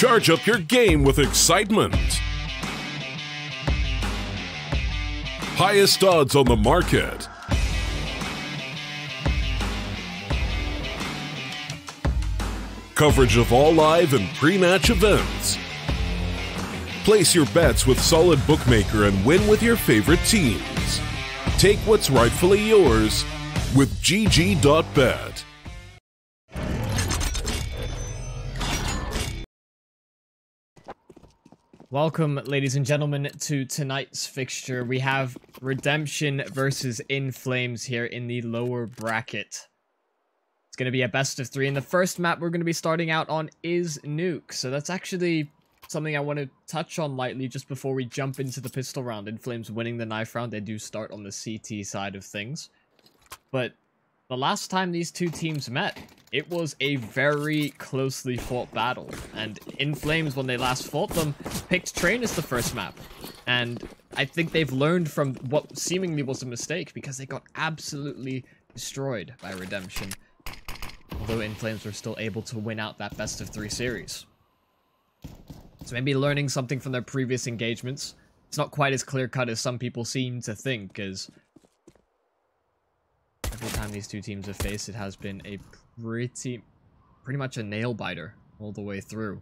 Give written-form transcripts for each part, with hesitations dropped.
Charge up your game with excitement. Highest odds on the market. Coverage of all live and pre-match events. Place your bets with solid bookmaker and win with your favorite teams. Take what's rightfully yours with GG.bet. Welcome, ladies and gentlemen, to tonight's fixture. We have Redemption versus Inflames here in the lower bracket. It's going to be a best of 3, and the first map we're going to be starting out on is Nuke. So that's actually something I want to touch on lightly just before we jump into the pistol round. Inflames winning the knife round. They do start on the CT side of things. But the last time these two teams met, it was a very closely fought battle. And Inflames, when they last fought them, picked Train as the first map. And I think they've learned from what seemingly was a mistake, because they got absolutely destroyed by Redemption. Although Inflames were still able to win out that best of 3 series. So maybe learning something from their previous engagements. It's not quite as clear-cut as some people seem to think, because every time these two teams have faced, it has been a pretty much a nail-biter all the way through.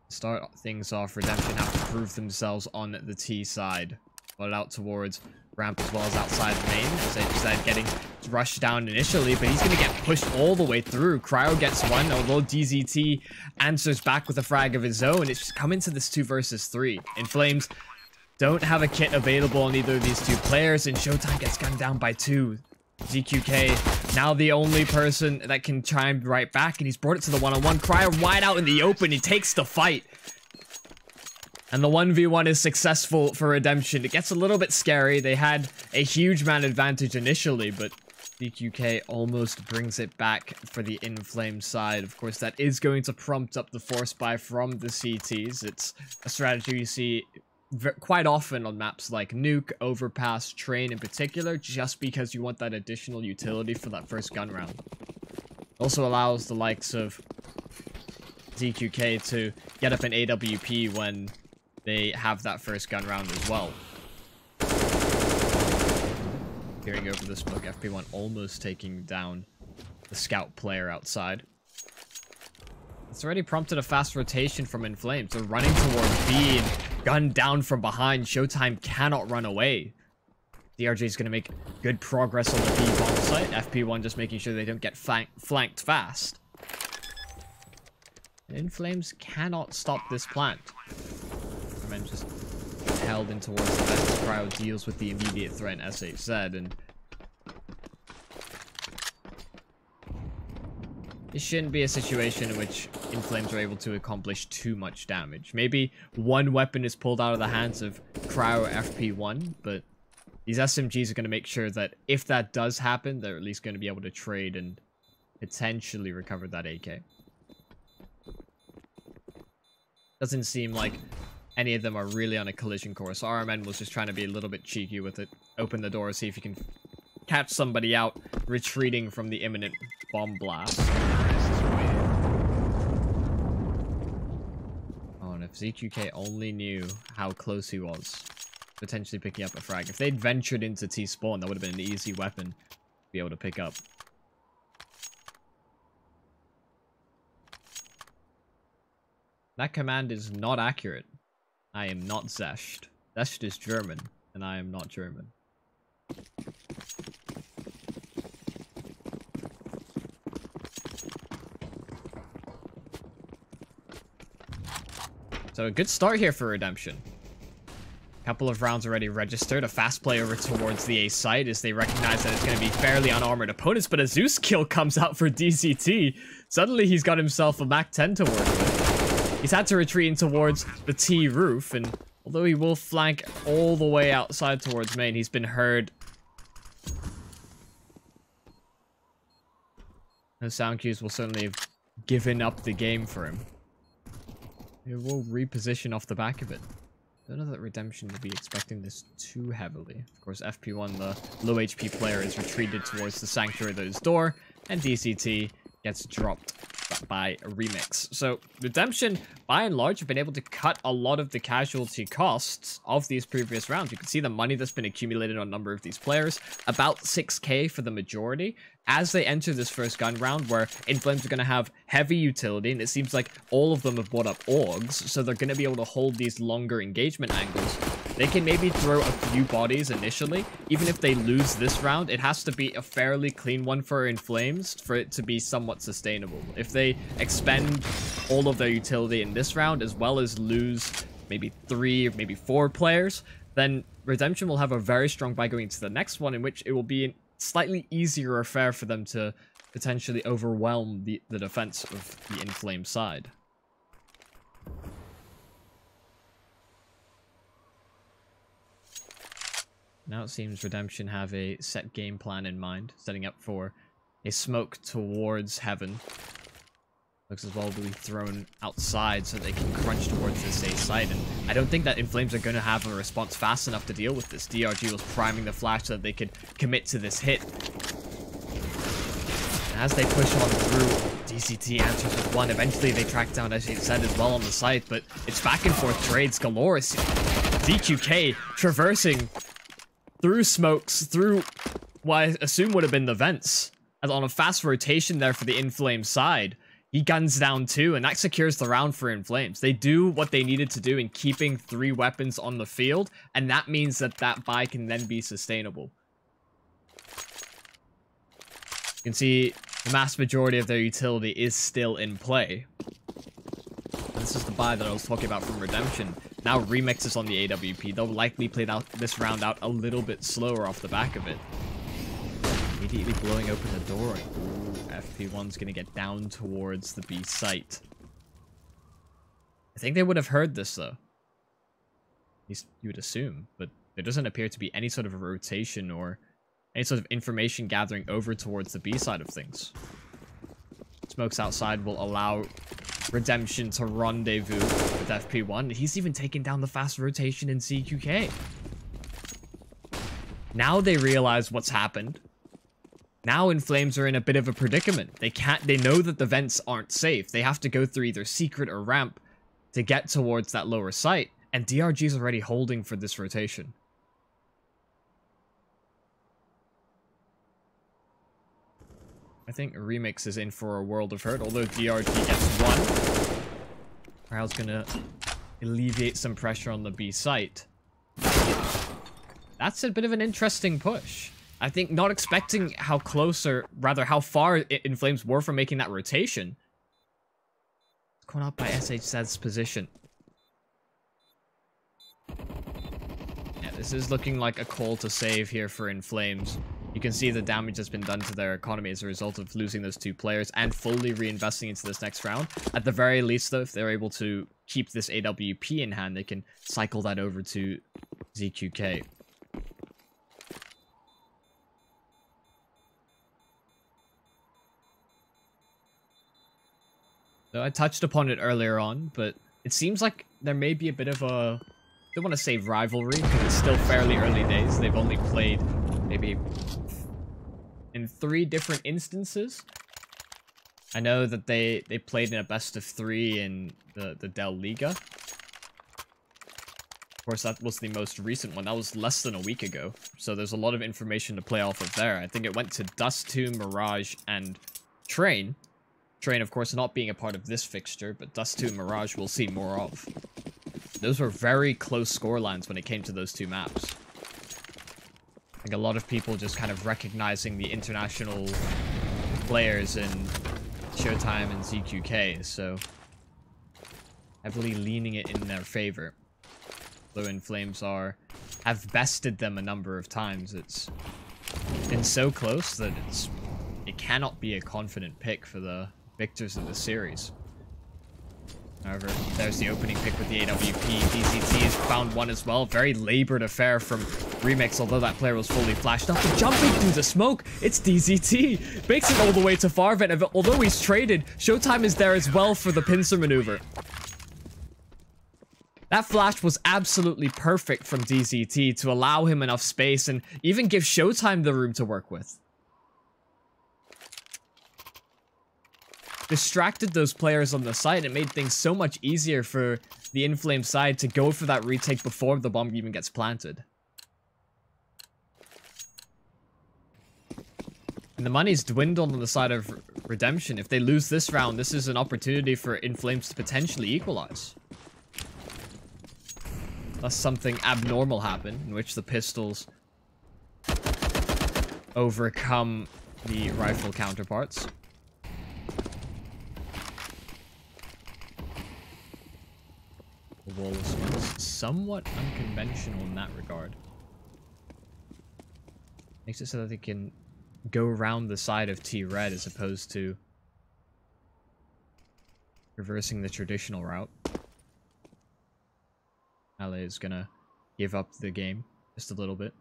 To start things off, Redemption have to prove themselves on the T side. But out towards ramp as well as outside the main. As they decide getting rushed down initially, but he's going to get pushed all the way through. Cryo gets one, although DZT answers back with a frag of his own. It's just come into this 2 versus 3. Inflames don't have a kit available on either of these two players, and Showtime gets gunned down by 2. ZQK, now the only person that can chime right back, and he's brought it to the one-on-one. Cryo wide out in the open, he takes the fight. And the 1v1 is successful for Redemption. It gets a little bit scary. They had a huge man advantage initially, but ZQK almost brings it back for the Inflames side. Of course, that is going to prompt up the force buy from the CTs. It's a strategy you see quite often on maps like Nuke, Overpass, Train in particular, just because you want that additional utility for that first gun round. Also allows the likes of ZQK to get up an AWP when they have that first gun round as well. Peering over the smoke, FP1 almost taking down the scout player outside. It's already prompted a fast rotation from Inflames. They're running towards B and gunned down from behind. Showtime cannot run away. DRJ is going to make good progress on the B bomb site. FP1 just making sure they don't get flanked fast. And Inflames cannot stop this plant. And just held in towards the vent. Cryo deals with the immediate threat in SHZ, and this shouldn't be a situation in which Inflames are able to accomplish too much damage. Maybe one weapon is pulled out of the hands of Cryo FP1, but these SMGs are going to make sure that if that does happen, they're at least going to be able to trade and potentially recover that AK. Doesn't seem like any of them are really on a collision course. RMN was just trying to be a little bit cheeky with it. Open the door, see if you can catch somebody out retreating from the imminent bomb blast. Oh, and if ZQK only knew how close he was, potentially picking up a frag. If they'd ventured into T-spawn, that would have been an easy weapon to be able to pick up. That command is not accurate. I am not Zesht. Zesht is German, and I am not German. So a good start here for Redemption. Couple of rounds already registered. A fast play over towards the A site as they recognize that it's going to be fairly unarmored opponents, but a Zeus kill comes out for DCT. Suddenly he's got himself a Mac 10 to work with. He's had to retreat in towards the T roof, and although he will flank all the way outside towards main, he's been heard. Those sound cues will certainly have given up the game for him. He will reposition off the back of it. Don't know that Redemption will be expecting this too heavily. Of course, FP1, the low HP player, is retreated towards the Sanctuary door, and DCT gets dropped by Remix. So Redemption, by and large, have been able to cut a lot of the casualty costs of these previous rounds. You can see the money that's been accumulated on a number of these players, about 6k for the majority, as they enter this first gun round, where Inflames are going to have heavy utility, and it seems like all of them have brought up Augs, so they're going to be able to hold these longer engagement angles. They can maybe throw a few bodies initially. Even if they lose this round, it has to be a fairly clean one for Inflames for it to be somewhat sustainable. If they expend all of their utility in this round, as well as lose maybe 3 or maybe 4 players, then Redemption will have a very strong buy going into the next one, in which it will be a slightly easier affair for them to potentially overwhelm the defense of the Inflames side. Now it seems Redemption have a set game plan in mind, setting up for a smoke towards Heaven. Looks as well to be thrown outside so they can crunch towards this A site, and I don't think that Inflames are going to have a response fast enough to deal with this. DRG was priming the flash so that they could commit to this hit. And as they push on through, DCT answers with one. Eventually they track down, as you said, as well on the site, but it's back and forth trades galore. ZQK traversing through smokes, through what I assume would have been the vents. And on a fast rotation there for the Inflames side, he guns down 2, and that secures the round for Inflames. They do what they needed to do in keeping 3 weapons on the field, and that means that that buy can then be sustainable. You can see the mass majority of their utility is still in play. This is the buy that I was talking about from Redemption. Now Remix is on the AWP. They'll likely play this round out a little bit slower off the back of it. Immediately blowing open the door. Ooh, FP1's going to get down towards the B site. I think they would have heard this, though. At least you would assume. But there doesn't appear to be any sort of a rotation or any sort of information gathering over towards the B side of things. Smokes outside will allow Redemption to rendezvous with FP1. He's even taken down the fast rotation in CQK. Now they realize what's happened. Now Inflames are in a bit of a predicament. They know that the vents aren't safe. They have to go through either secret or ramp to get towards that lower site. And DRG's already holding for this rotation. I think Remix is in for a world of hurt, although DRG gets 1. Rail's gonna alleviate some pressure on the B site. That's a bit of an interesting push. I think not expecting how close, or rather how far Inflames were from making that rotation. It's caught out by SHZ's position. Yeah, this is looking like a call to save here for Inflames. You can see the damage that's been done to their economy as a result of losing those 2 players and fully reinvesting into this next round. At the very least, though, if they're able to keep this AWP in hand, they can cycle that over to ZQK. So I touched upon it earlier on, but it seems like there may be a bit of a... I don't want to say rivalry, because it's still fairly early days. They've only played maybe in 3 different instances. I know that they played in a best of 3 in the Del Liga. Of course, that was the most recent one. That was less than a week ago. So there's a lot of information to play off of there. I think it went to Dust 2, Mirage, and Train. Train, of course, not being a part of this fixture, but Dust 2 and Mirage we'll see more of. Those were very close scorelines when it came to those 2 maps. I think a lot of people just kind of recognizing the international players in Showtime and ZQK, so heavily leaning it in their favor. Though Inflames have bested them a number of times, it's been so close that it cannot be a confident pick for the victors of the series. However, there's the opening pick with the AWP. DCT has found one as well. Very labored affair from Remix, although that player was fully flashed up. But jumping through the smoke, it's DCT. Makes it all the way to far vent. Although he's traded, Showtime is there as well for the pincer maneuver. That flash was absolutely perfect from DCT to allow him enough space and even give Showtime the room to work with. distracted those players on the side. It made things so much easier for the Inflames side to go for that retake before the bomb even gets planted. And the money's dwindled on the side of Redemption. If they lose this round, this is an opportunity for Inflames to potentially equalize. Unless something abnormal happen, in which the pistols overcome the rifle counterparts. The wall is somewhat unconventional in that regard. Makes it so that they can go around the side of T-Red as opposed to reversing the traditional route. LA is gonna give up the game just a little bit.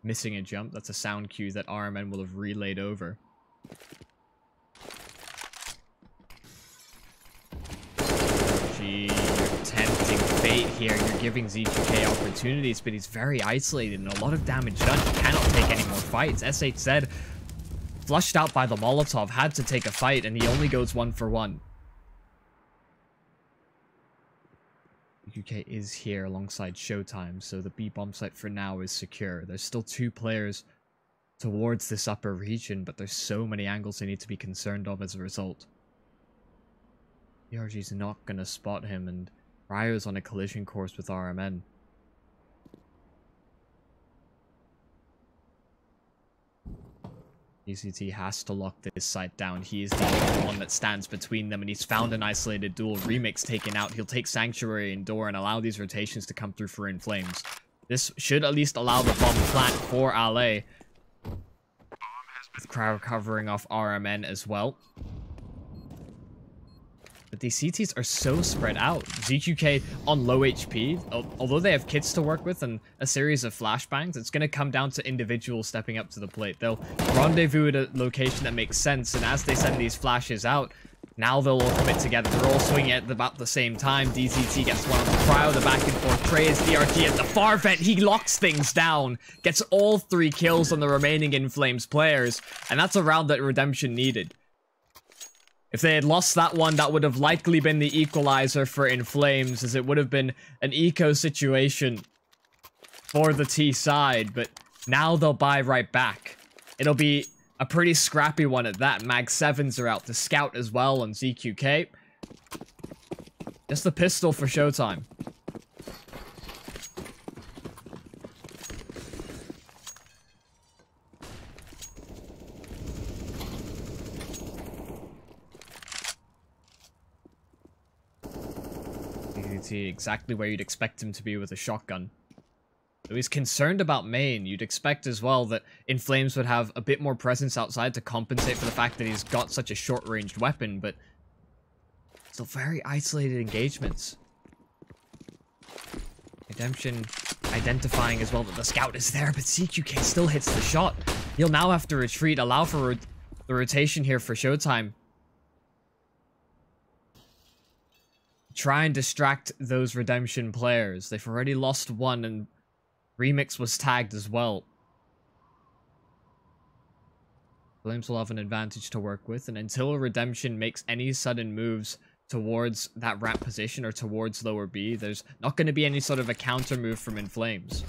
Missing a jump, that's a sound cue that RMN will have relayed over. Gee, you're tempting fate here. You're giving Z2K opportunities, but he's very isolated and a lot of damage done. He cannot take any more fights. SHZ, flushed out by the Molotov, had to take a fight, and he only goes 1 for 1. UK is here alongside Showtime, so the B bomb site for now is secure. There's still 2 players towards this upper region, but there's so many angles they need to be concerned of as a result. ERG's not gonna spot him, and Ryo's on a collision course with RMN. DCT has to lock this site down. He is the only one that stands between them, and he's found an isolated duel. Remix taken out. He'll take Sanctuary and Door and allow these rotations to come through for Inflames. This should at least allow the bomb plant for Ale. With crowd covering off RMN as well. But these CTs are so spread out. ZQK on low HP, although they have kits to work with and a series of flashbangs, it's going to come down to individuals stepping up to the plate. They'll rendezvous at a location that makes sense, and as they send these flashes out, now they'll all commit together. They're all swinging at about the same time. DZT gets one on the cryo, the back and forth trade is DRT at the far vent. He locks things down, gets all 3 kills on the remaining Inflames players, and that's a round that Redemption needed. If they had lost that one, that would have likely been the equalizer for Inflames, as it would have been an eco situation for the T side, but now they'll buy right back. It'll be a pretty scrappy one at that. Mag 7s are out to scout as well on ZQK. Just the pistol for Showtime. Exactly where you'd expect him to be with a shotgun. So he's concerned about main. You'd expect as well that Inflames would have a bit more presence outside to compensate for the fact that he's got such a short-ranged weapon, but still very isolated engagements. Redemption identifying as well that the scout is there, but CQK still hits the shot. He'll now have to retreat, allow for the rotation here for Showtime. Try and distract those Redemption players. They've already lost one, and Remix was tagged as well. Flames will have an advantage to work with, and until Redemption makes any sudden moves towards that ramp position or towards lower B, there's not going to be any sort of a counter move from Inflames.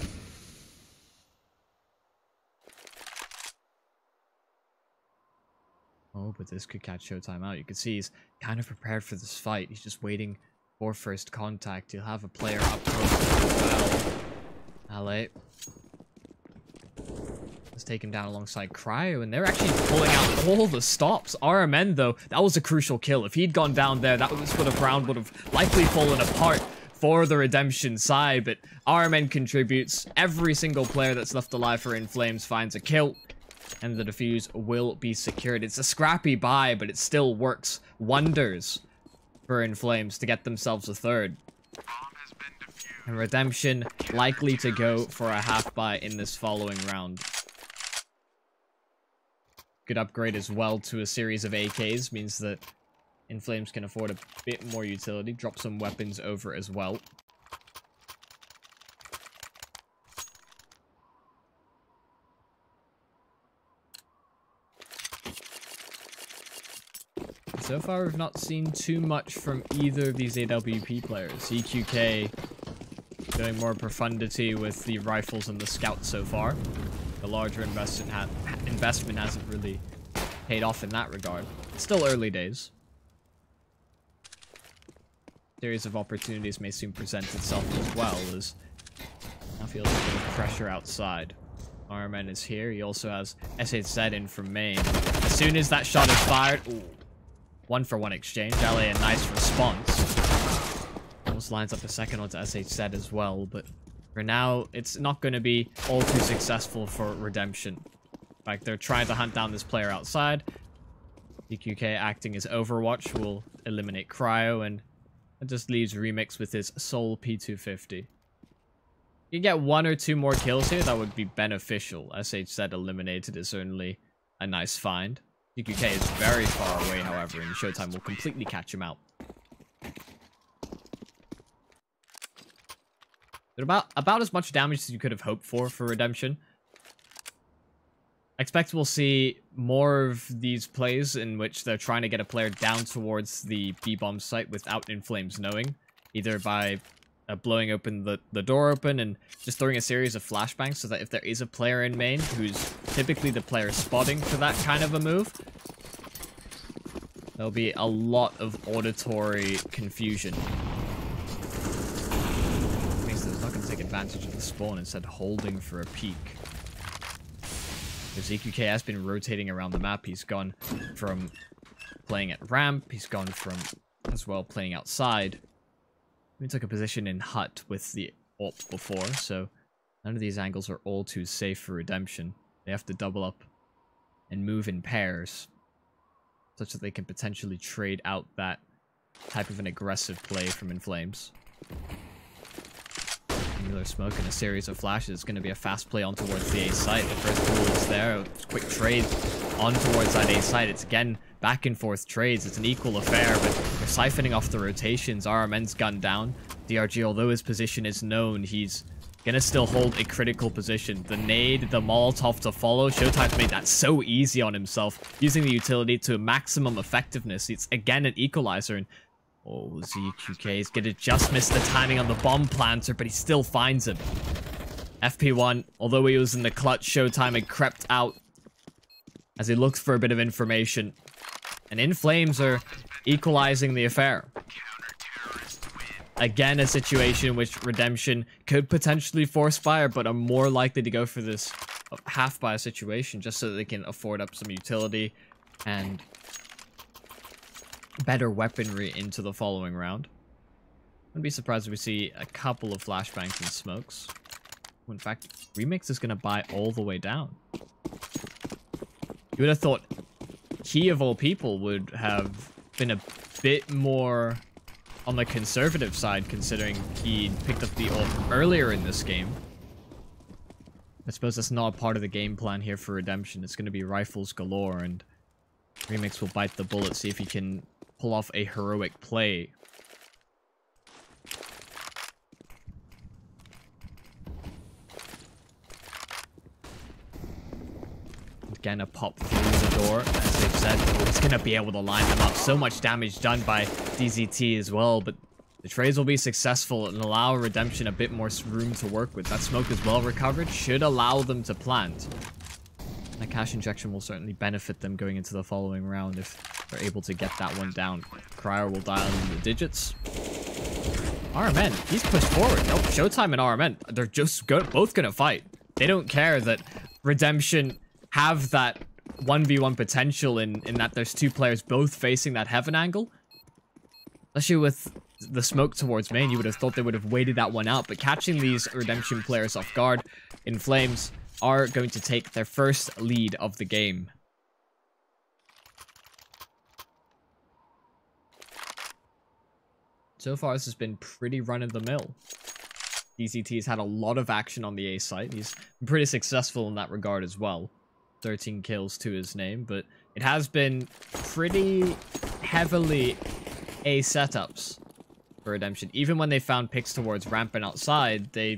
Oh, but this could catch Showtime out. You can see he's kind of prepared for this fight. He's just waiting for first contact. He'll have a player up close as well. LA. Let's take him down alongside Cryo, and they're actually pulling out all the stops. RMN, though, that was a crucial kill. If he'd gone down there, that round would have likely fallen apart for the Redemption side, but RMN contributes. Every single player that's left alive for Inflames finds a kill, and the defuse will be secured. It's a scrappy buy, but it still works wonders for Inflames to get themselves a third. And Redemption likely to go for a half buy in this following round. Good upgrade as well to a series of AKs means that Inflames can afford a bit more utility. Drop some weapons over as well. So far, we've not seen too much from either of these AWP players. EQK doing more profundity with the rifles and the scouts so far. The larger investment hasn't really paid off in that regard. Still early days. Series of opportunities may soon present itself as well, as I feel a bit of pressure outside. Arman is here. He also has SHZ in from main. As soon as that shot is fired, ooh, 1-for-1 exchange. LA a nice response. Almost lines up a second onto SHZ as well, but for now, it's not going to be all too successful for Redemption. In fact, they're trying to hunt down this player outside. EQK acting as Overwatch will eliminate Cryo, and it just leaves Remix with his sole P250. You get 1 or 2 more kills here, that would be beneficial. SHZ eliminated is certainly a nice find. EQK is very far away, however, and Showtime will completely catch him out. But about as much damage as you could have hoped for Redemption. I expect we'll see more of these plays in which they're trying to get a player down towards the B-bomb site without Inflames knowing. Either by blowing open the door open and just throwing a series of flashbangs so that if there is a player in main who's typically the player spotting for that kind of a move, there'll be a lot of auditory confusion. It means that it's not going to take advantage of the spawn, instead holding for a peek. Because EQK has been rotating around the map. He's gone from playing at ramp, he's gone from as well playing outside. We took a position in hut with the AWP before, so none of these angles are all too safe for Redemption. They have to double up and move in pairs, such that they can potentially trade out that type of an aggressive play from Inflames. Angular smoke and a series of flashes. It's going to be a fast play on towards the A site. The first pool is there. A quick trade on towards that A site. It's again back and forth trades. It's an equal affair, but they're siphoning off the rotations. RMN's gunned down. DRG, although his position is known, he's gonna still hold a critical position. The nade, the Molotov to follow. Showtime's made that so easy on himself, using the utility to maximum effectiveness. It's again an equalizer, and oh, ZQK is gonna just miss the timing on the bomb planter, but he still finds him. FP1, although he was in the clutch, Showtime had crept out as he looked for a bit of information. And Inflames are equalizing the affair. Again, a situation in which Redemption could potentially force fire, but are more likely to go for this half-buy situation, just so that they can afford up some utility and better weaponry into the following round. Wouldn't be surprised if we see a couple of flashbangs and smokes. In fact, Remix is going to buy all the way down. You would have thought he, of all people, would have been a bit more on the conservative side, considering he picked up the ult earlier in this game. I suppose that's not a part of the game plan here for Redemption. It's going to be rifles galore, and Remix will bite the bullet, see if he can pull off a heroic play. Again, a pop through the door, as they've said. He's going to be able to line them up. So much damage done by DZT as well, but the trades will be successful and allow Redemption a bit more room to work with. That smoke is well recovered, should allow them to plant. That cash injection will certainly benefit them going into the following round if they're able to get that one down. Cryer will dial in the digits. RMN, he's pushed forward. Nope, Showtime and RMN, they're just both going to fight. They don't care that Redemption have that 1v1 potential in that there's two players both facing that heaven angle. Especially with the smoke towards main, you would have thought they would have waited that one out, but catching these Redemption players off guard, Inflames are going to take their first lead of the game. So far, this has been pretty run-of-the-mill. DCT has had a lot of action on the A site. He's been pretty successful in that regard as well. 13 kills to his name, but it has been pretty heavily A setups for Redemption. Even when they found picks towards ramp and outside, they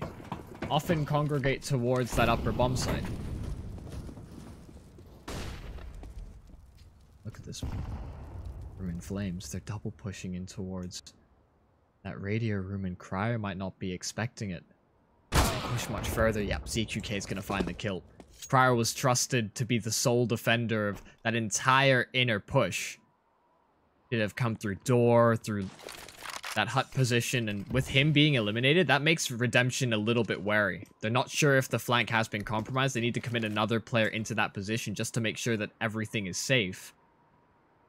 often congregate towards that upper bomb site. Look at this one. from Inflames. They're double pushing in towards that radio room, and Cryer might not be expecting it. Push much further. Yep, ZQK is going to find the kill. Cryer was trusted to be the sole defender of that entire inner push. Should have come through door, through that hut position, and with him being eliminated, that makes Redemption a little bit wary. They're not sure if the flank has been compromised. They need to commit another player into that position just to make sure that everything is safe.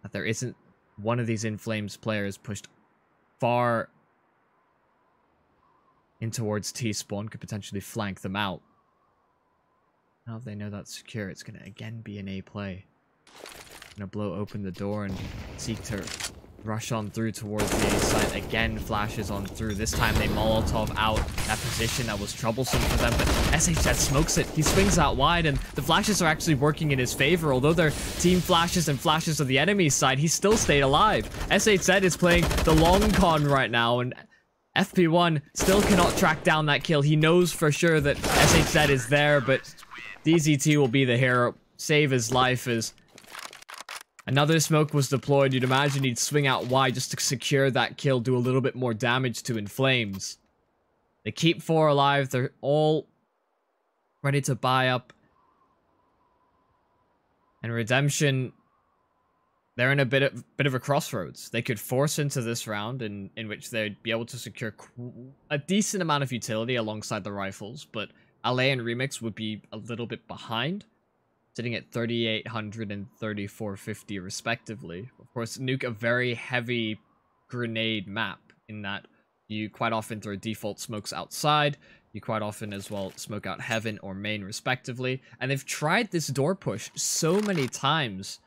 That there isn't one of these Inflames players pushed far in towards T-spawn, could potentially flank them out. Now they know that's secure, it's going to again be an A play. Going to blow open the door and seek to rush on through towards the A site. Again, flashes on through. This time they Molotov out that position that was troublesome for them, but SHZ smokes it. He swings out wide, and the flashes are actually working in his favor. Although they're team flashes and flashes of the enemy side, he still stayed alive. SHZ is playing the long con right now, and FP1 still cannot track down that kill. He knows for sure that SHZ is there, but DZT will be the hero. Save his life as another smoke was deployed. You'd imagine he'd swing out wide just to secure that kill, do a little bit more damage to Inflames. They keep 4 alive. They're all ready to buy up. And Redemption, they're in a bit of a crossroads. They could force into this round in which they'd be able to secure a decent amount of utility alongside the rifles, but LA and Remix would be a little bit behind, sitting at 3,800 and 3,450 respectively. Of course, Nuke, a very heavy grenade map in that you quite often throw default smokes outside. You quite often as well smoke out heaven or main respectively. And they've tried this door push so many times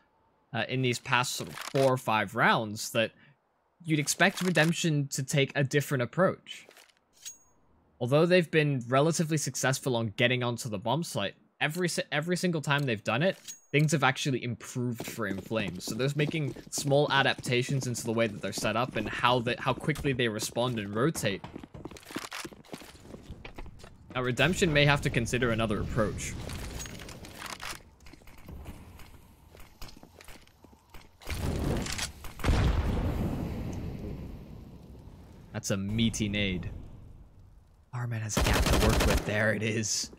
in these past sort of 4 or 5 rounds that you'd expect Redemption to take a different approach. Although they've been relatively successful on getting onto the bomb site, every single time they've done it, things have actually improved for Inflames. So they're making small adaptations into the way that they're set up and how quickly they respond and rotate. Now Redemption may have to consider another approach. That's a meaty nade. Arman has a gap to work with. There it is.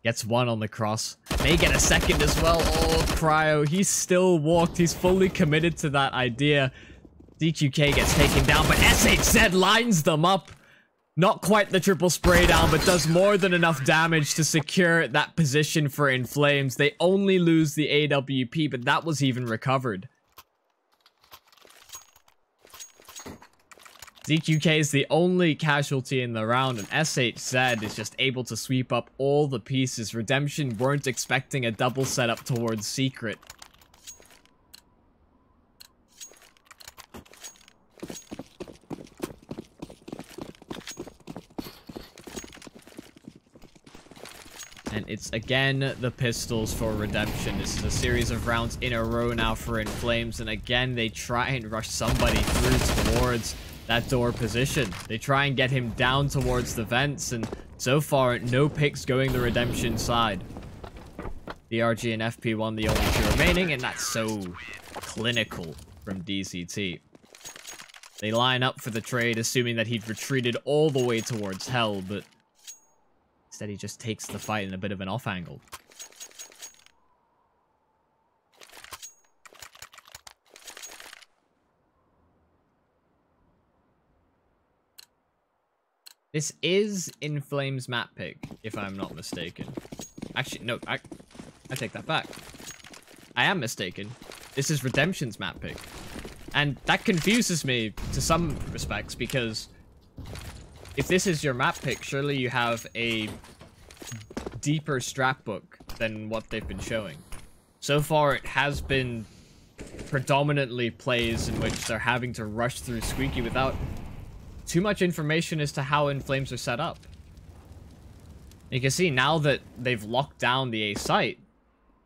Gets 1 on the cross. May get a second as well. Oh, Cryo. He's still walked. He's fully committed to that idea. DQK gets taken down, but SHZ lines them up. Not quite the triple spray down, but does more than enough damage to secure that position for Inflames. They only lose the AWP, but that was even recovered. DQK is the only casualty in the round, and SHZ is just able to sweep up all the pieces. Redemption weren't expecting a double setup towards Secret. And it's again the pistols for Redemption. This is a series of rounds in a row now for Inflames, and again they try and rush somebody through towards that door position. They try and get him down towards the vents, and so far, no picks going the Redemption side. DRG and FP1 the only 2 remaining, and that's so clinical from DZT. They line up for the trade, assuming that he'd retreated all the way towards Hell, but instead he just takes the fight in a bit of an off angle. This is Inflames map pick, if I'm not mistaken. Actually, no, I take that back. I am mistaken. This is Redemption's map pick. And that confuses me to some respects, because if this is your map pick, surely you have a deeper strat book than what they've been showing. So far, it has been predominantly plays in which they're having to rush through Squeaky without too much information as to how Inflames are set up. You can see now that they've locked down the A site,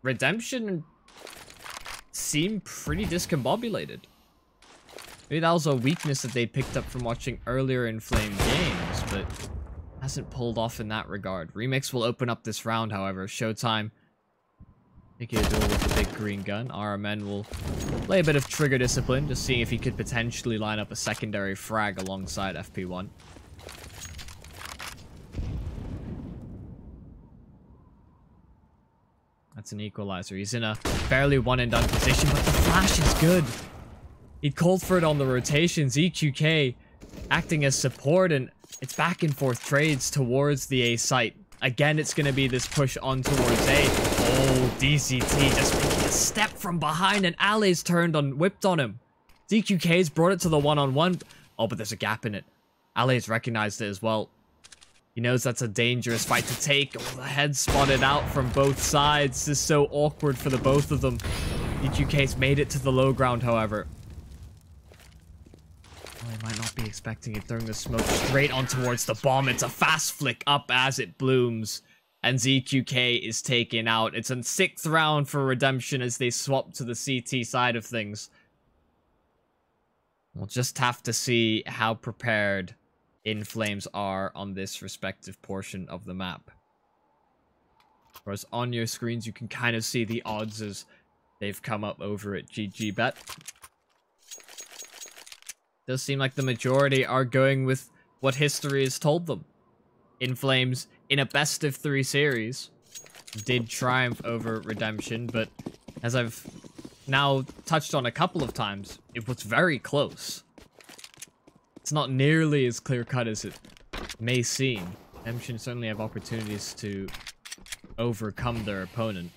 Redemption seem pretty discombobulated. Maybe that was a weakness that they picked up from watching earlier Inflame games, but hasn't pulled off in that regard. Remix will open up this round, however. Showtime Taking a duel with the big green gun. RMN will play a bit of trigger discipline, just seeing if he could potentially line up a secondary frag alongside FP1. That's an equalizer. He's in a fairly one-and-done position, but the flash is good. He called for it on the rotations. EQK acting as support, and it's back and forth trades towards the A site. Again, it's going to be this push on towards A. Oh, DCT just making a step from behind, and Ali's whipped on him. DQK's brought it to the one-on-one. Oh, but there's a gap in it. Ali's recognized it as well. He knows that's a dangerous fight to take. Oh, the head spotted out from both sides. This is so awkward for the both of them. DQK's made it to the low ground, however. Well, he might not be expecting it, throwing the smoke straight on towards the bomb. It's a fast flick up as it blooms. And ZQK is taken out. It's a 6th round for Redemption as they swap to the CT side of things. We'll just have to see how prepared Inflames are on this respective portion of the map. Whereas on your screens, you can kind of see the odds as they've come up over at GGBet. Does seem like the majority are going with what history has told them. Inflames, in a best-of-3 series, did triumph over Redemption, but as I've now touched on a couple of times, it was very close. It's not nearly as clear-cut as it may seem. Redemption certainly have opportunities to overcome their opponent.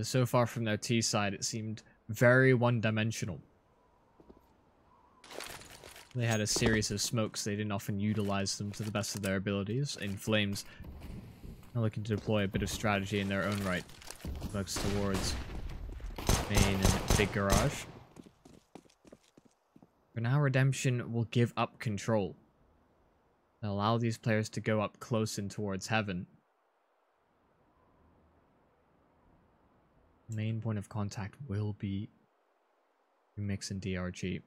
So far from their T side, it seemed very one-dimensional. They had a series of smokes. They didn't often utilize them to the best of their abilities. Inflames are looking to deploy a bit of strategy in their own right. Smokes towards main and big garage. For now, Redemption will give up control. They'll allow these players to go up close and towards heaven. Main point of contact will be Mix and DRG.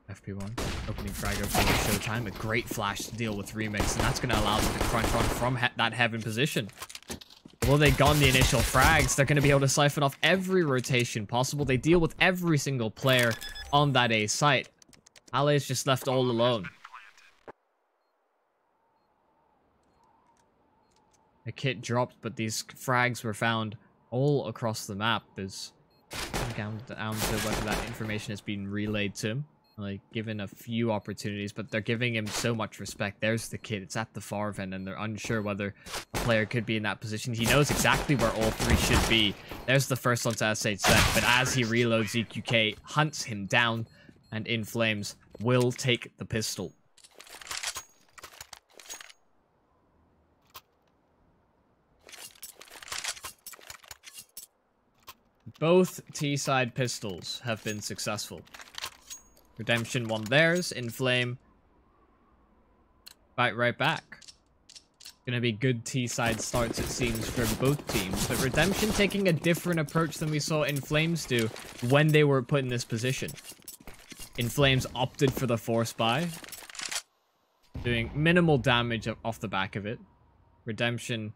FP1 opening frag over Showtime. A great flash to deal with Remix, and that's going to allow them to crunch on from that heaven position. Well, they got the initial frags. They're going to be able to siphon off every rotation possible. They deal with every single player on that A site. Ale is just left all alone. A kit dropped, but these frags were found all across the map. There's down to whether that information has been relayed to him. Like, given a few opportunities, but they're giving him so much respect. There's the kid. It's at the far end, and they're unsure whether a player could be in that position. He knows exactly where all three should be. There's the first one to S8 set, but as he reloads, EQK hunts him down, and Inflames will take the pistol. Both T-side pistols have been successful. Redemption won theirs. Inflame fight right back. Gonna be good T-side starts, it seems, for both teams. But Redemption taking a different approach than we saw Inflames do when they were put in this position. Inflames opted for the force buy, doing minimal damage off the back of it. Redemption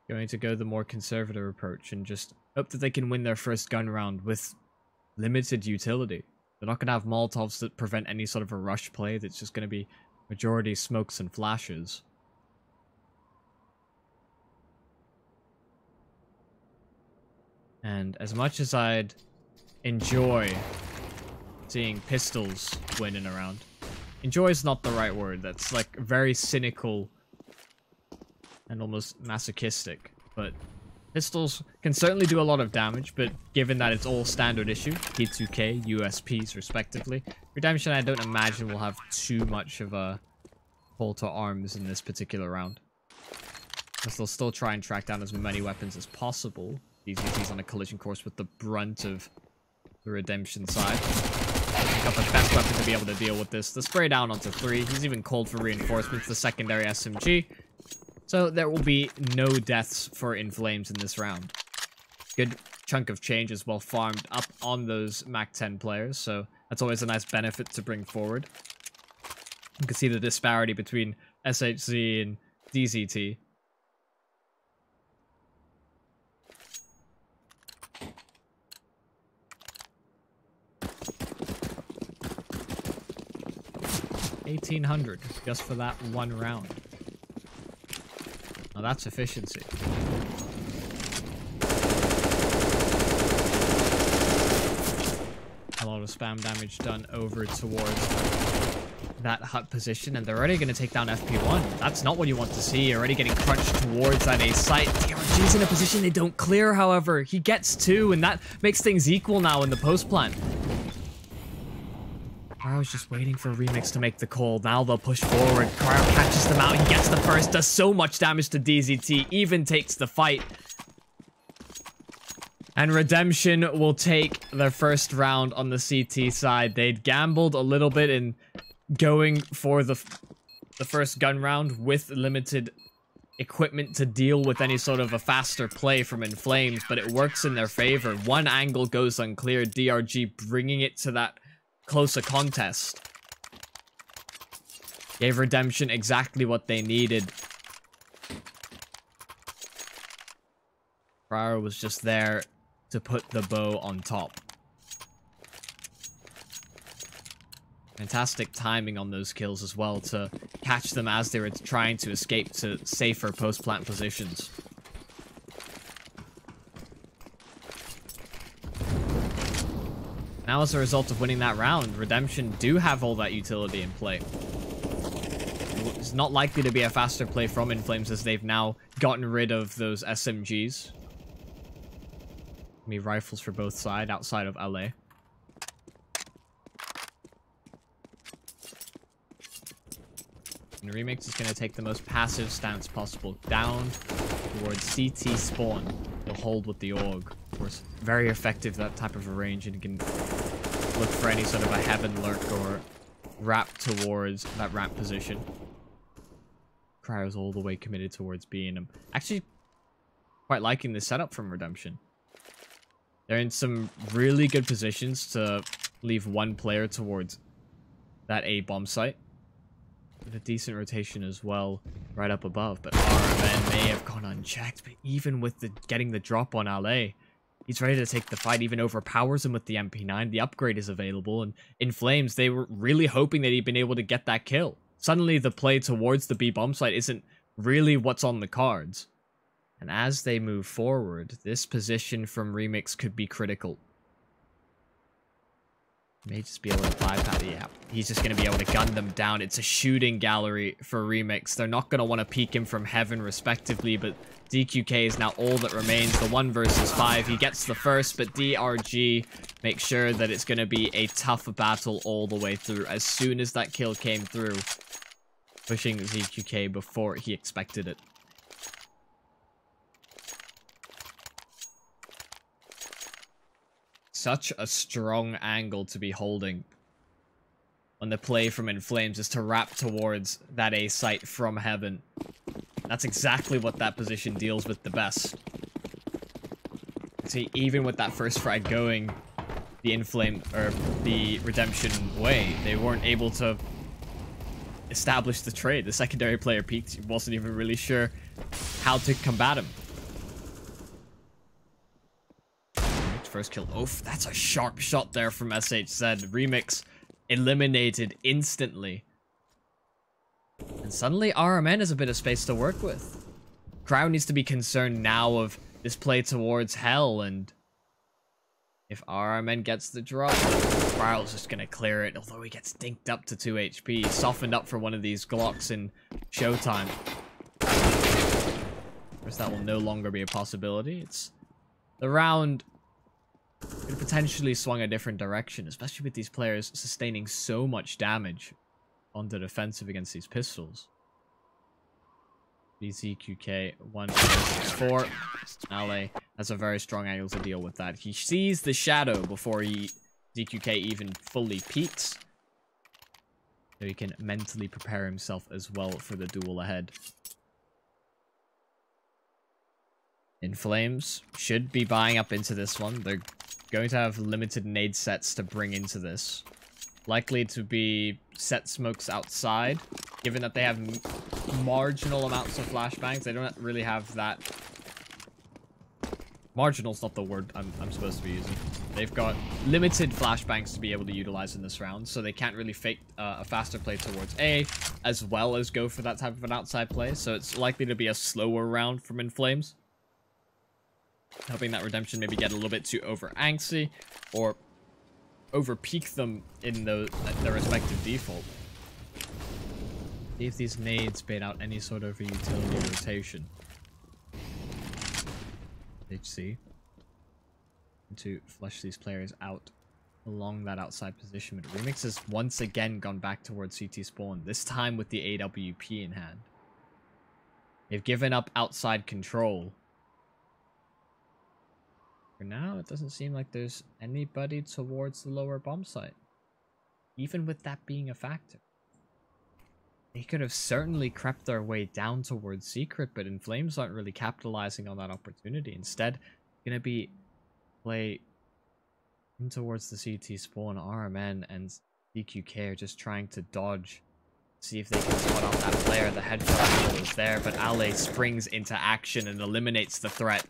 going to go the more conservative approach and just hope that they can win their first gun round with limited utility. They're not going to have Molotovs that prevent any sort of a rush play. That's just going to be majority smokes and flashes. And as much as I'd enjoy seeing pistols win in a round, enjoy is not the right word. That's like very cynical and almost masochistic, but pistols can certainly do a lot of damage, but given that it's all standard issue, P2K, USPs respectively, Redemption I don't imagine will have too much of a pull to arms in this particular round. Because they'll still try and track down as many weapons as possible. DZT's on a collision course with the brunt of the Redemption side. Pick up the best weapon to be able to deal with this. The spray down onto 3. He's even called for reinforcements, the secondary SMG. So there will be no deaths for Inflames in this round. Good chunk of change as well farmed up on those MAC 10 players. So That's always a nice benefit to bring forward. You can see the disparity between SHZ and DZT. $1,800 just for that one round. Now that's efficiency. A lot of spam damage done over towards that hut position, and they're already going to take down FP1. That's not what you want to see. You're already getting crunched towards that A site. DRG's in a position they don't clear, however. He gets 2, and that makes things equal now in the post plant. I was just waiting for Remix to make the call. Now they'll push forward. Cryo catches them out. He gets the first. Does so much damage to DZT. Even takes the fight. And Redemption will take their first round on the CT side. They'd gambled a little bit in going for the first gun round with limited equipment to deal with any sort of a faster play from Inflames, but it works in their favor. One angle goes uncleared. DRG bringing it to that closer contest. Gave Redemption exactly what they needed. Cryo was just there to put the bow on top. Fantastic timing on those kills as well to catch them as they were trying to escape to safer post-plant positions. Now, as a result of winning that round, Redemption do have all that utility in play. It's not likely to be a faster play from Inflames as they've now gotten rid of those SMGs. Me rifles for both sides outside of LA. And Remix is going to take the most passive stance possible down towards CT spawn. He'll hold with the AUG. Of course, very effective, that type of a range, and he can look for any sort of a heaven lurk or wrap towards that ramp position. Cryo's all the way committed towards being him. Actually, quite liking this setup from Redemption. They're in some really good positions to leave one player towards that A bomb site. With a decent rotation as well right up above, but RMN may have gone unchecked. But even with getting the drop on LA, he's ready to take the fight. Even overpowers him with the MP9. The upgrade is available, and Inflames, they were really hoping that he'd been able to get that kill. Suddenly the play towards the B bomb site isn't really what's on the cards. And as they move forward, this position from Remix could be critical. May just be able to bypass. Yeah, he's just going to be able to gun them down. It's a shooting gallery for Remix. They're not going to want to peek him from heaven, respectively, but DQK is now all that remains. The 1 versus 5. He gets the first, but DRG makes sure that it's going to be a tough battle all the way through. As soon as that kill came through, pushing DQK before he expected it. Such a strong angle to be holding on the play from Inflames is to wrap towards that A site from heaven. That's exactly what that position deals with the best. See, even with that first frag going the Redemption way, they weren't able to establish the trade. The secondary player peeked, wasn't even really sure how to combat him. First kill. Oof, that's a sharp shot there from SHZ. Remix eliminated instantly. And suddenly RMN has a bit of space to work with. Crowd needs to be concerned now of this play towards Hell, and if RMN gets the drop, Crowd's just gonna clear it, although he gets dinked up to 2 HP. Softened up for one of these Glocks in Showtime. Of course, that will no longer be a possibility. It's the round could potentially swung a different direction, especially with these players sustaining so much damage on the defensive against these pistols. BZQK 1-4. LA has a very strong angle to deal with that. He sees the shadow before DQK even fully peeks. So he can mentally prepare himself as well for the duel ahead. Inflames should be buying up into this one. They're going to have limited nade sets to bring into this. Likely to be set smokes outside, given that they have marginal amounts of flashbangs. They don't really have that. Marginal's not the word I'm supposed to be using. They've got limited flashbangs to be able to utilize in this round, so they can't really fake a faster play towards A, as well as go for that type of an outside play. So it's likely to be a slower round from Inflames. Hoping that Redemption maybe get a little bit too over angsty, or over peak them in their respective default. See if these nades bait out any sort of a utility rotation. HC to flush these players out along that outside position, but Remix has once again gone back towards CT spawn, this time with the AWP in hand. They've given up outside control. For now, it doesn't seem like there's anybody towards the lower bomb site, even with that being a factor. They could have certainly crept their way down towards Secret, but Inflames aren't really capitalizing on that opportunity. Instead, gonna be play in towards the CT spawn. RMN and DQK are just trying to dodge, see if they can spot out that player. The headshot angle is there, but Ale springs into action and eliminates the threat.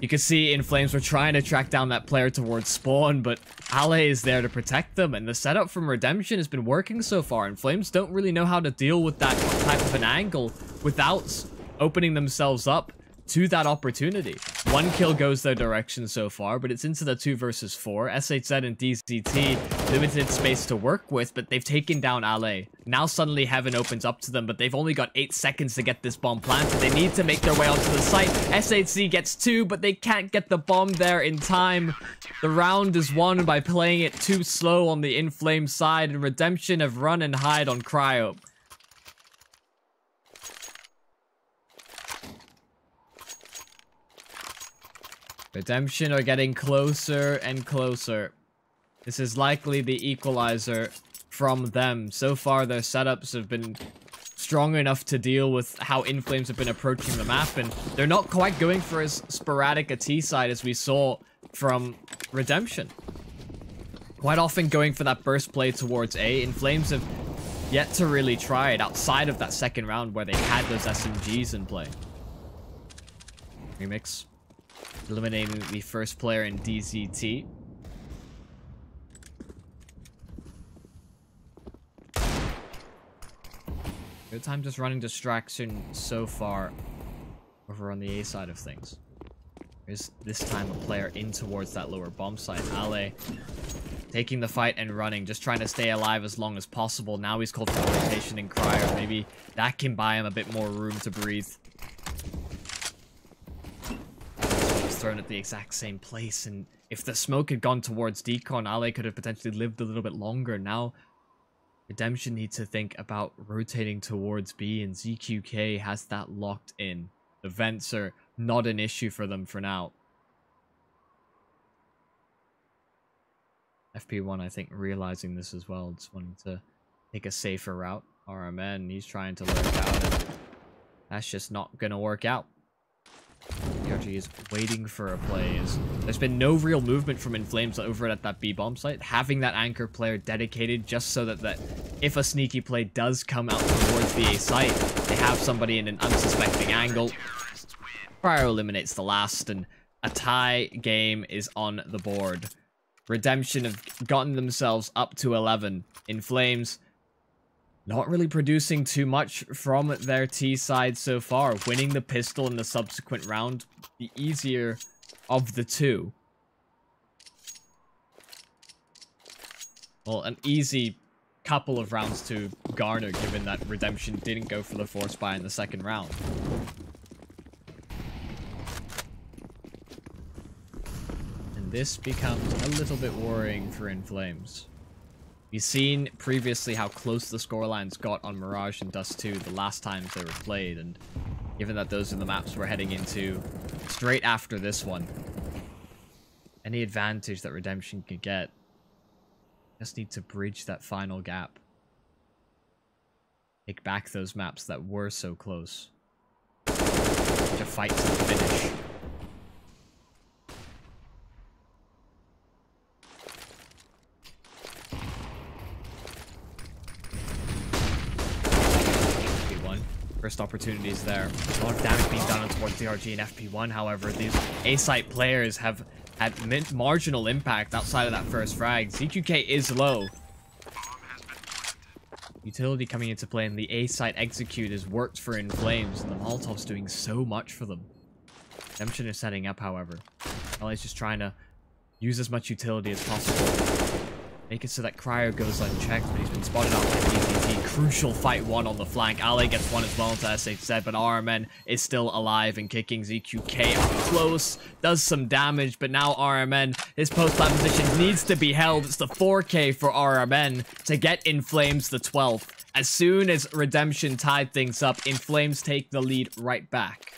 You can see Inflames were trying to track down that player towards spawn, but Ale is there to protect them, and the setup from Redemption has been working so far. Inflames don't really know how to deal with that type of an angle without opening themselves up to that opportunity. One kill goes their direction so far, but it's into the 2 versus 4. SHZ and DZT, limited space to work with, but they've taken down Ale. Now suddenly Heaven opens up to them, but they've only got 8 seconds to get this bomb planted. They need to make their way onto the site. SHZ gets 2, but they can't get the bomb there in time. The round is won by playing it too slow on the Inflames side, and Redemption have run and hide on Cryo. Redemption are getting closer and closer. This is likely the equalizer from them. So far, their setups have been strong enough to deal with how Inflames have been approaching the map, and they're not quite going for as sporadic a T side as we saw from Redemption. Quite often going for that burst play towards A. Inflames have yet to really try it outside of that second round where they had those SMGs in play. Remix eliminating the first player in DZT. Good time just running distraction so far over on the A side of things. There's this time a player in towards that lower bomb site. Ale taking the fight and running, just trying to stay alive as long as possible. Now he's called for rotation and Cryer. Maybe that can buy him a bit more room to breathe. Thrown at the exact same place, and if the smoke had gone towards Decon, Ale could have potentially lived a little bit longer. Now Redemption needs to think about rotating towards B, and ZQK has that locked in. The vents are not an issue for them for now. FP1, I think, realizing this as well, just wanting to take a safer route. RMN, he's trying to lurk out, and that's just not gonna work out. DRG is waiting for a play. There's been no real movement from Inflames over at that B bomb site. Having that anchor player dedicated just so that if a sneaky play does come out towards the A site, they have somebody in an unsuspecting angle. Cryo eliminates the last, and a tie game is on the board. Redemption have gotten themselves up to 11. Inflames not really producing too much from their T side so far. Winning the pistol in the subsequent round, the easier of the two. Well, an easy couple of rounds to garner, given that Redemption didn't go for the force buy in the second round. And this becomes a little bit worrying for Inflames. We've seen previously how close the scorelines got on Mirage and Dust 2 the last times they were played, and given that those are the maps we're heading into straight after this one, any advantage that Redemption could get, just need to bridge that final gap. Take back those maps that were so close. To fight to the finish. First opportunities there. A lot of damage being done towards DRG and FP1, however. These A-site players have had marginal impact outside of that first frag. ZQK is low. Utility coming into play, and the A-site execute has worked for Inflames, and the Molotov's doing so much for them. Redemption is setting up, however. LA's just trying to use as much utility as possible. Make it so that Cryo goes unchecked, but he's been spotted out by DZT. Crucial fight one on the flank. Ale gets one as well into SHZ, but RMN is still alive and kicking. ZQK up close, does some damage, but now RMN, his post-plant position needs to be held. It's the 4K for RMN to get Inflames the 12th. As soon as Redemption tied things up, Inflames take the lead right back.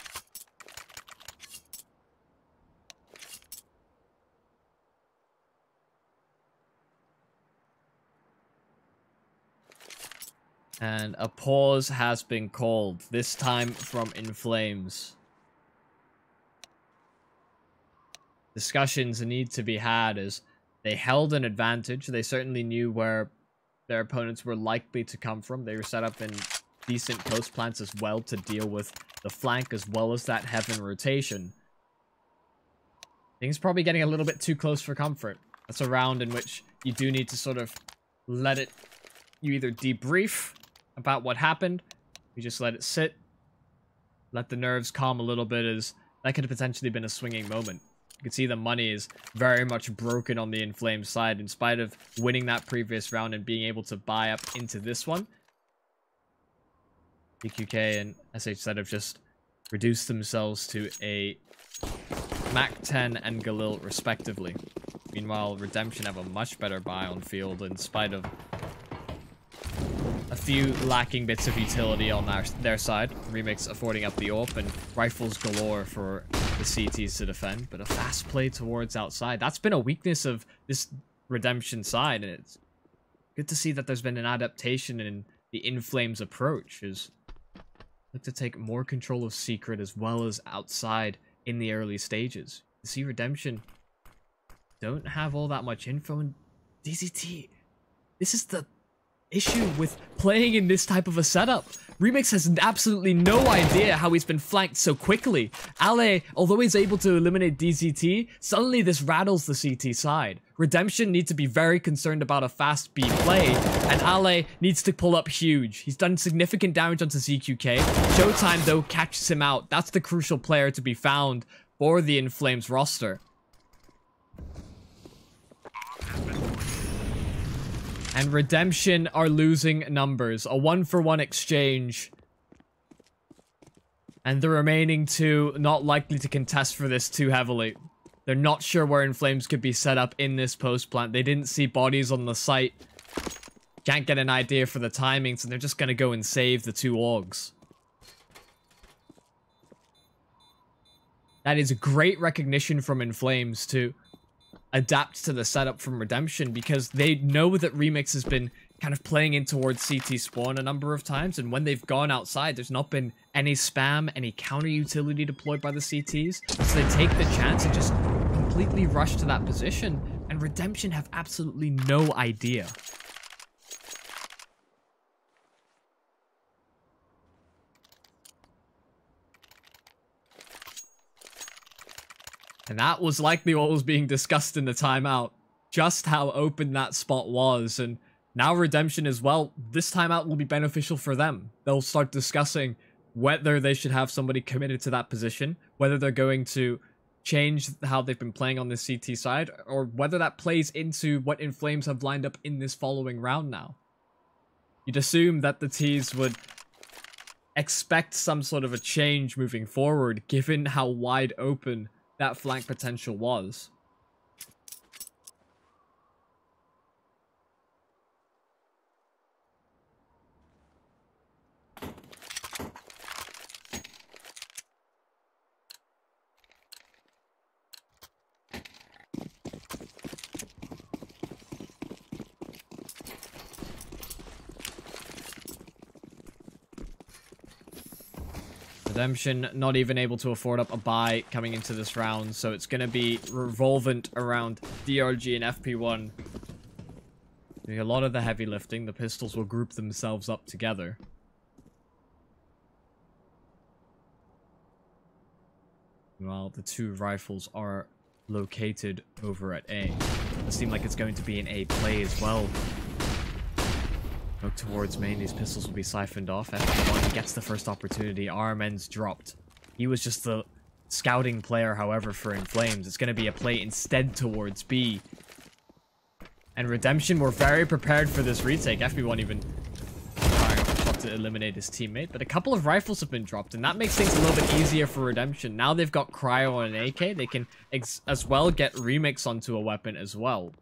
And a pause has been called, this time from Inflames. Discussions need to be had as they held an advantage. They certainly knew where their opponents were likely to come from. They were set up in decent post plants as well to deal with the flank as well as that heaven rotation. Things probably getting a little bit too close for comfort. That's a round in which you do need to sort of let it, you either debrief about what happened, you just let it sit, let the nerves calm a little bit, as that could have potentially been a swinging moment. You can see the money is very much broken on the Inflames side in spite of winning that previous round and being able to buy up into this one. BQK and SHZ have just reduced themselves to a Mac 10 and Galil respectively. Meanwhile, Redemption have a much better buy on field in spite of a few lacking bits of utility on their side. Remix affording up the AWP and rifles galore for the CTs to defend, but a fast play towards outside. That's been a weakness of this Redemption side, and it's good to see that there's been an adaptation in the Inflames approach, is look to take more control of secret as well as outside in the early stages. You see Redemption don't have all that much info, and DZT, this is the issue with playing in this type of a setup. Remix has absolutely no idea how he's been flanked so quickly. Ale, although he's able to eliminate DZT, suddenly this rattles the CT side. Redemption needs to be very concerned about a fast B play, and Ale needs to pull up huge. He's done significant damage onto ZQK. Showtime, though, catches him out. That's the crucial player to be found for the Inflames roster. And Redemption are losing numbers. A 1-for-1 exchange. And the remaining two not likely to contest for this too heavily. They're not sure where Inflames could be set up in this post plant. They didn't see bodies on the site. Can't get an idea for the timings, and they're just going to go and save the two Augs. That is great recognition from Inflames to adapt to the setup from Redemption, because they know that Remix has been kind of playing in towards CT spawn a number of times, and when they've gone outside, there's not been any spam, any counter utility deployed by the CTs, so they take the chance and just completely rush to that position, and Redemption have absolutely no idea. And that was likely what was being discussed in the timeout. Just how open that spot was. And now Redemption as well, this timeout will be beneficial for them. They'll start discussing whether they should have somebody committed to that position, whether they're going to change how they've been playing on the CT side, or whether that plays into what Inflames have lined up in this following round now. You'd assume that the Ts would expect some sort of a change moving forward, given how wide open that flank potential was. Redemption not even able to afford up a buy coming into this round, so it's going to be revolvent around DRG and FP1. Doing a lot of the heavy lifting. The pistols will group themselves up together. Meanwhile, the two rifles are located over at A. It seems like it's going to be an A play as well. Look towards main. These pistols will be siphoned off. FP1 gets the first opportunity. RMN's dropped. He was just the scouting player, however, for Inflames. It's going to be a play instead towards B. And Redemption were very prepared for this retake. FP1 even firing off a shot to eliminate his teammate. But a couple of rifles have been dropped, and that makes things a little bit easier for Redemption. Now they've got Cryo on an AK. They can as well get Remix onto a weapon as well.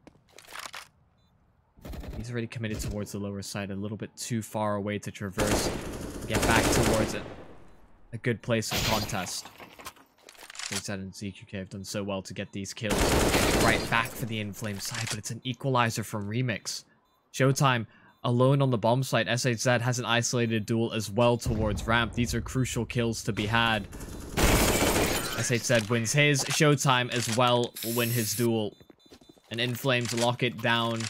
He's already committed towards the lower side, a little bit too far away to traverse. Get back towards it. A good place of contest. StarLadder and ZQK have done so well to get these kills right back for the Inflames side, but it's an equalizer from Remix. Showtime alone on the bomb site. SHZ has an isolated duel as well towards ramp. These are crucial kills to be had. SHZ wins his. Showtime as well will win his duel. And Inflames lock it down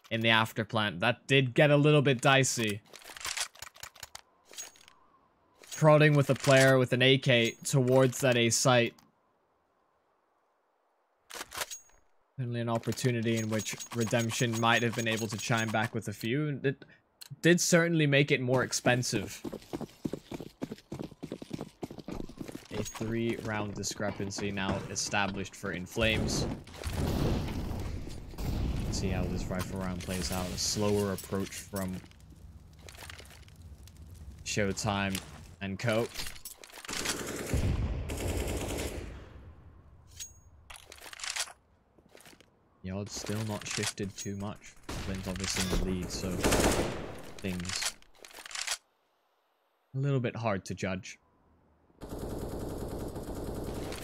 in the afterplant. That did get a little bit dicey. Prodding with a player with an AK towards that A site. Certainly an opportunity in which Redemption might have been able to chime back with a few. And it did certainly make it more expensive. A 3-round discrepancy now established for Inflames. See how this rifle round plays out. A slower approach from Showtime and co. The odds still not shifted too much. Flynn's obviously in the lead, so things a little bit hard to judge.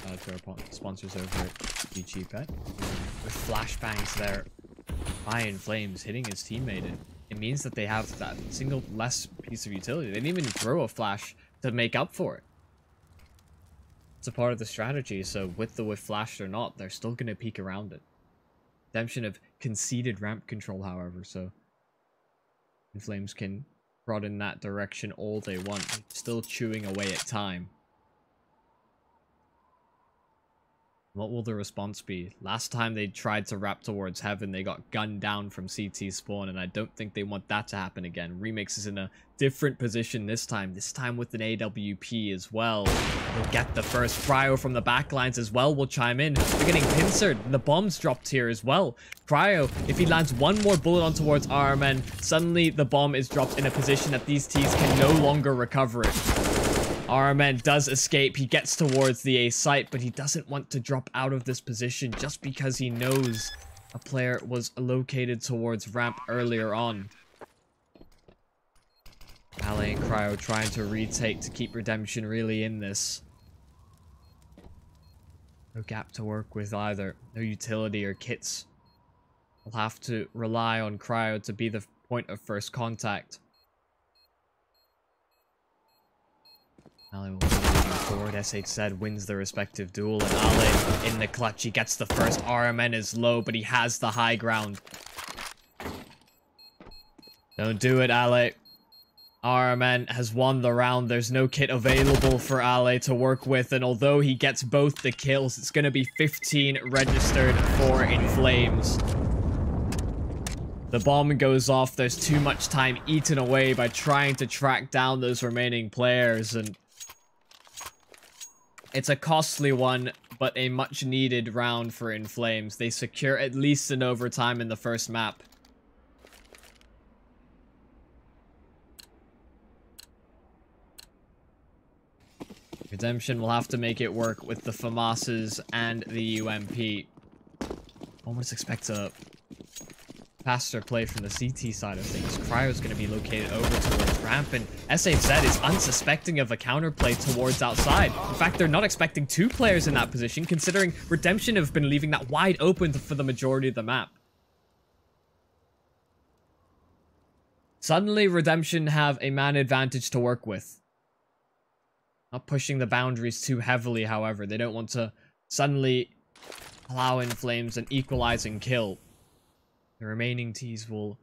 To our sponsors over at GG Bet. With flashbangs there by Inflames hitting his teammate, and it means that they have that single less piece of utility. They didn't even throw a flash to make up for it. It's a part of the strategy, so with flashed or not, they're still going to peek around it. Redemption have conceded ramp control, however, so Inflames can prod in that direction all they want. Still chewing away at time. What will the response be? Last time they tried to wrap towards heaven, they got gunned down from CT spawn, and I don't think they want that to happen again. Remix is in a different position this time with an AWP as well. They'll get the first. Cryo from the backlines as well will chime in. They're getting pincered, and the bomb's dropped here as well. Cryo, if he lands one more bullet on towards RMN, suddenly the bomb is dropped in a position that these Ts can no longer recover it. RMN does escape. He gets towards the A site, but he doesn't want to drop out of this position just because he knows a player was located towards ramp earlier on. Ale and Cryo trying to retake to keep Redemption really in this. No gap to work with either. No utility or kits. We'll have to rely on Cryo to be the point of first contact. Ale will be moving forward. SHZ wins the respective duel, and Ale in the clutch. He gets the first. RMN is low, but he has the high ground. Don't do it, Ale. RMN has won the round. There's no kit available for Ale to work with, and although he gets both the kills, it's going to be 15 registered for Inflames. The bomb goes off. There's too much time eaten away by trying to track down those remaining players, and it's a costly one, but a much needed round for Inflames. They secure at least an overtime in the first map. Redemption will have to make it work with the FAMASs and the UMP. Almost expect a faster play from the CT side of things. Cryo's going to be located over towards ramp, and SHZ is unsuspecting of a counterplay towards outside. In fact, they're not expecting two players in that position, considering Redemption have been leaving that wide open for the majority of the map. Suddenly, Redemption have a man advantage to work with. Not pushing the boundaries too heavily, however. They don't want to suddenly allow Inflames an equalizing kill. The remaining Ts will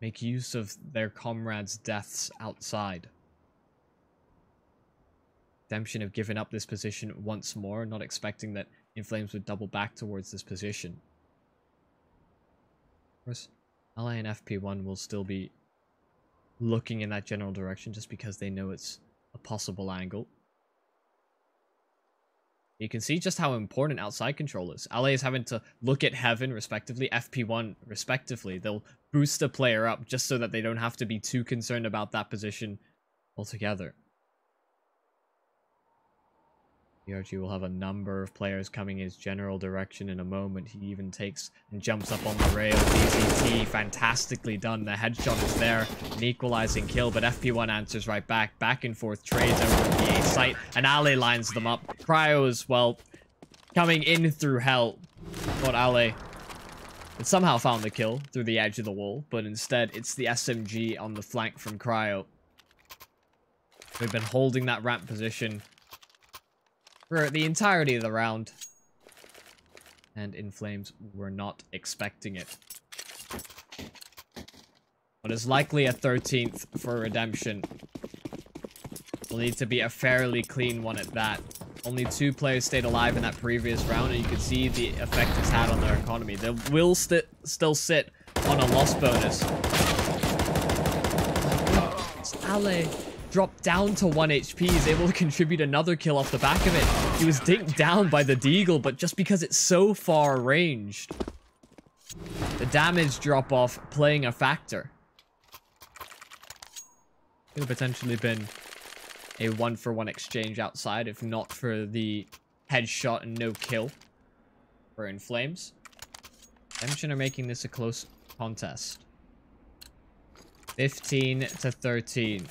make use of their comrades' deaths outside. Redemption have given up this position once more, not expecting that Inflames would double back towards this position. Of course, LA and FP1 will still be looking in that general direction just because they know it's a possible angle. You can see just how important outside control is. LA is having to look at Heaven, respectively, FP1, respectively. They'll boost a player up just so that they don't have to be too concerned about that position altogether. ERG will have a number of players coming in his general direction in a moment. He even takes and jumps up on the rail. DZT, fantastically done. The headshot is there, an equalizing kill, but FP1 answers right back. Back and forth trades over the A site, and Ale lines them up. Cryo as well, coming in through hell. But Ale had somehow found the kill through the edge of the wall, but instead it's the SMG on the flank from Cryo. We've been holding that ramp position for the entirety of the round, and Inflames were not expecting it. But it's likely a 13th for Redemption. Will need to be a fairly clean one at that. Only 2 players stayed alive in that previous round, and you can see the effect it's had on their economy. They will still sit on a loss bonus. Ale dropped down to 1 HP, is able to contribute another kill off the back of it. He was dinked down by the Deagle, but just because it's so far ranged, the damage drop off playing a factor. Could have potentially been a 1-for-1 exchange outside if not for the headshot and no kill for Inflames. Redemption are making this a close contest. 15-13.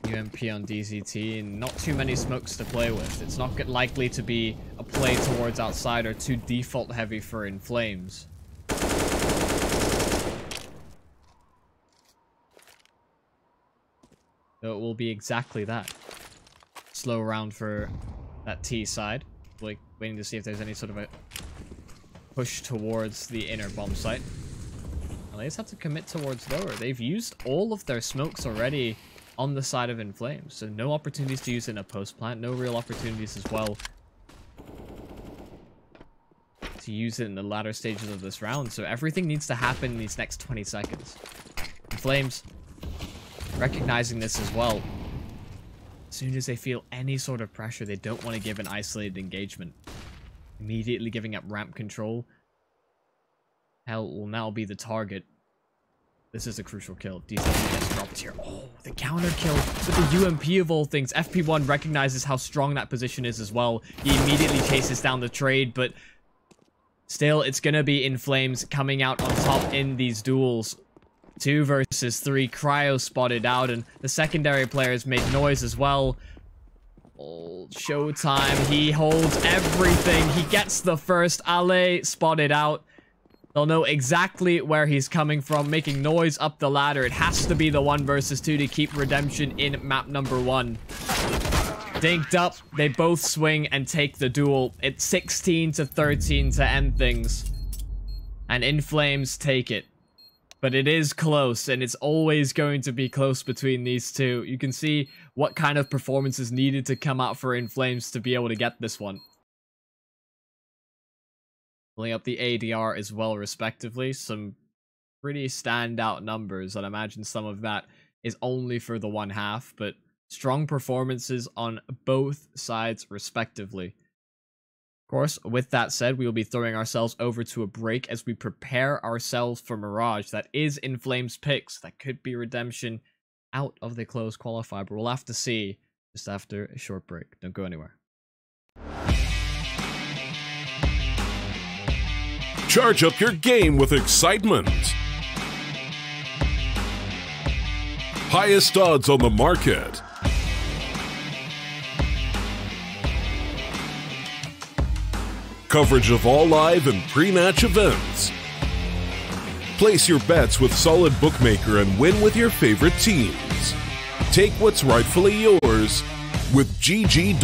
UMP on DZT, and not too many smokes to play with. It's not likely to be a play towards outside or too default heavy for Inflames. So it will be exactly that. Slow round for that T side. Like, waiting to see if there's any sort of a push towards the inner bomb site. Well, they just have to commit towards lower. They've used all of their smokes already on the side of Inflames, so no opportunities to use it in a post plant, no real opportunities as well to use it in the latter stages of this round, so everything needs to happen in these next 20 seconds. Inflames recognizing this as well. As soon as they feel any sort of pressure, they don't want to give an isolated engagement. Immediately giving up ramp control. Hell will now be the target. This is a crucial kill. DZT gets dropped here. Oh, the counter kill with the UMP of all things. FP1 recognizes how strong that position is as well. He immediately chases down the trade, but still, it's going to be Inflames coming out on top in these duels. 2 versus 3. Cryo spotted out, and the secondary players made noise as well. Oh, showtime. He holds everything. He gets the first. Ale spotted out. They'll know exactly where he's coming from, making noise up the ladder. It has to be the 1 versus 2 to keep Redemption in map number 1. Dinked up, they both swing and take the duel. It's 16-13 to end things. And Inflames take it. But it is close, and it's always going to be close between these two. You can see what kind of performances needed to come out for Inflames to be able to get this one. Pulling up the ADR as well, respectively. Some pretty standout numbers. I'd imagine some of that is only for the 1 half, but strong performances on both sides, respectively. Of course, with that said, we will be throwing ourselves over to a break as we prepare ourselves for Mirage. That is Inflames picks. That could be Redemption out of the closed qualifier, but we'll have to see just after a short break. Don't go anywhere. Charge up your game with excitement. Highest odds on the market. Coverage of all live and pre-match events. Place your bets with Solid Bookmaker and win with your favorite teams. Take what's rightfully yours with GG.com.